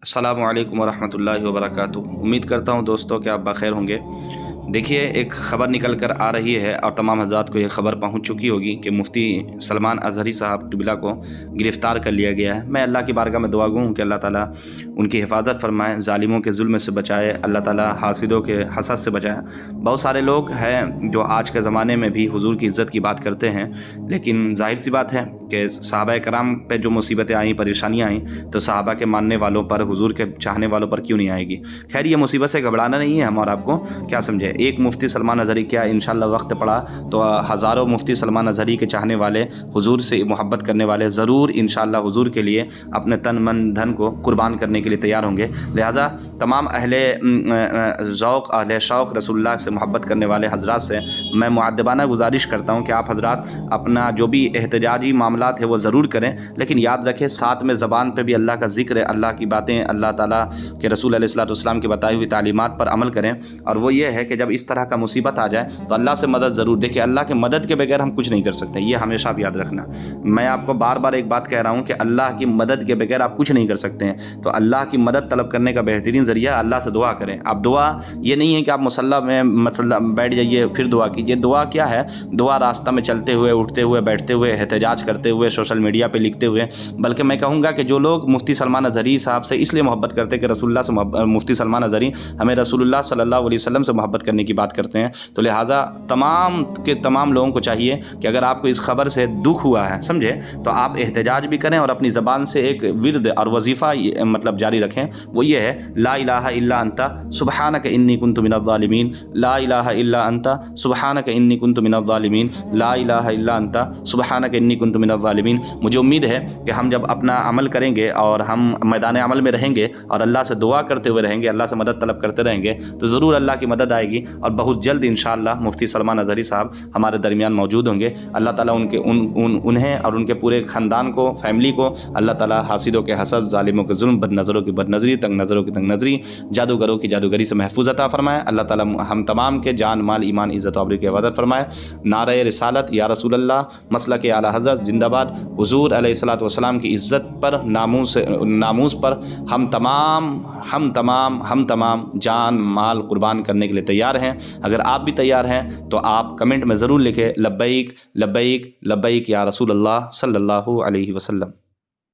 अस्सलामु अलैकुम वरहमतुल्लाहि वबरकातुहू। उम्मीद करता हूँ दोस्तों कि आप बखैर होंगे। देखिए, एक ख़बर निकल कर आ रही है और तमाम हज़रात को ये ख़बर पहुँच चुकी होगी कि मुफ्ती सलमान अज़हरी साहब क़िबला को गिरफ़्तार कर लिया गया है। मैं अल्लाह की बारगाह में दुआ गो हूँ कि अल्लाह ताला उनकी हिफाजत फ़रमाए, ज़ालिमों के ज़ुल्म से बचाए, अल्लाह ताला हासिदों के हसद से बचाए। बहुत सारे लोग हैं जो आज के ज़माने में भी हुज़ूर की इज़्ज़त की बात करते हैं, लेकिन ज़ाहिर सी बात है कि सहाबा कराम पे जो मुसीबतें आई, परेशानियाँ आईं, तो सहाबा के मानने वालों पर, हुज़ूर के चाहने वालों पर क्यों नहीं आएगी। खैर, ये मुसीबत से घबराना नहीं है हम और आपको, क्या समझे। एक मुफ्ती सलमान अज़हरी क्या, इंशाअल्लाह वक्त पड़ा तो हज़ारों मुफ्ती सलमान अज़हरी के चाहने वाले, हुज़ूर से मोहब्बत करने वाले ज़रूर इंशाअल्लाह हुज़ूर के लिए अपने तन मन धन को कुर्बान करने के लिए तैयार होंगे। लिहाजा तमाम अहले ज़ौक़, अहले शौक़ रसूलुल्लाह से मोहब्बत करने वाले हज़रात से मैं मुअद्दबाना गुजारिश करता हूँ कि आप हज़रात अपना जो भी एहतजाजी मामलात है वो ज़रूर करें, लेकिन याद रखें साथ में ज़बान पे भी अल्लाह का ज़िक्र है, अल्लाह की बातें, अल्लाह ताला के रसूल अलैहिस्सलातु वस्सलाम की बताई हुई तालीमात पर अमल करें। और वो ये है कि जब इस तरह का मुसीबत आ जाए तो अल्लाह से मदद ज़रूर देखिए। अल्लाह के मदद के बगैर हम कुछ नहीं कर सकते, ये हमेशा आप याद रखना। मैं आपको बार बार एक बात कह रहा हूँ कि अल्लाह की मदद के बगैर आप कुछ नहीं कर सकते हैं। तो अल्लाह की मदद तलब करने का बेहतरीन ज़रिया अल्लाह से दुआ करें। अब दुआ ये नहीं है कि आप मुसल्ला में बैठ जाइए फिर दुआ कीजिए। दुआ क्या है? दुआ रास्ता में चलते हुए, उठते हुए, बैठते हुए, एहतजाज करते हुए, सोशल मीडिया पे लिखते हुए। बल्कि मैं कहूँगा कि जो लोग मुफ्ती सलमान अज़हरी साहब से इसलिए मोहब्बत करते हैं कि रसूलुल्लाह से मुफ्ती सलमान अज़हरी हमें रसूलुल्लाह सल्लल्लाहु अलैहि वसल्लम से मोहब्बत करने की बात करते हैं, तो लिहाजा तमाम के तमाम लोगों को चाहिए कि अगर आपको इस खबर से दुख हुआ है, समझे, तो आप एहतजाज भी करें और अपनी ज़बान से एक विर्द और वजीफ़ा मतलब जारी रखें। वो ये है, ला इलाहा इल्ला अंता सुब्हानक इन्नी कुन्तु मिनज़ ज़ालिमीन, ला इलाहा इल्ला अंता सुब्हानक इन्नी कुन्तु मिनज़ ज़ालिमीन, ला इलाहा इल्ला अंता सुब्हानक इन्नी कुन्तु मिनज़ ज़ालिमीन। मुझे उम्मीद है कि हम जब अपना अमल करेंगे और हम मैदान अमल में रहेंगे और अल्लाह से दुआ करते हुए रहेंगे, अल्लाह से मदद तलब करते रहेंगे, तो ज़रूर अल्लाह की मदद आएगी और बहुत जल्द इंशाअल्लाह मुफ्ती सलमान अज़हरी साहब हमारे दरमियान मौजूद होंगे। अल्लाह ताला उन्हें और उनके पूरे ख़ानदान को, फैमिली को अल्लाह ताला हासिदों के हसद, ज़ालिमों के जुल्म, बदनज़रों की बदनज़री, तंग नज़रों की तंग नज़री, जादूगरों की जादूगरी से महफूज़ अता फ़रमाए। अल्लाह ताला हम तमाम के जान, माल, ईमान, इज़्ज़त और आबरू की हिफाज़त फ़रमाए। नारे रिसालत या रसूल अल्लाह, मसलक आला हज़रत जिंदाबाद। हुज़ूर अलैहिस्सलातु वस्सलाम की इज़्ज़त पर, नामूस पर हम तमाम जान माल कुर्बान करने के लिए तैयार हैं। अगर आप भी तैयार हैं तो आप कमेंट में ज़रूर लिखें लब्बैक लब्बैक लब्बैक या रसूल अल्लाह सल्लल्लाहु अलैहि वसल्लम।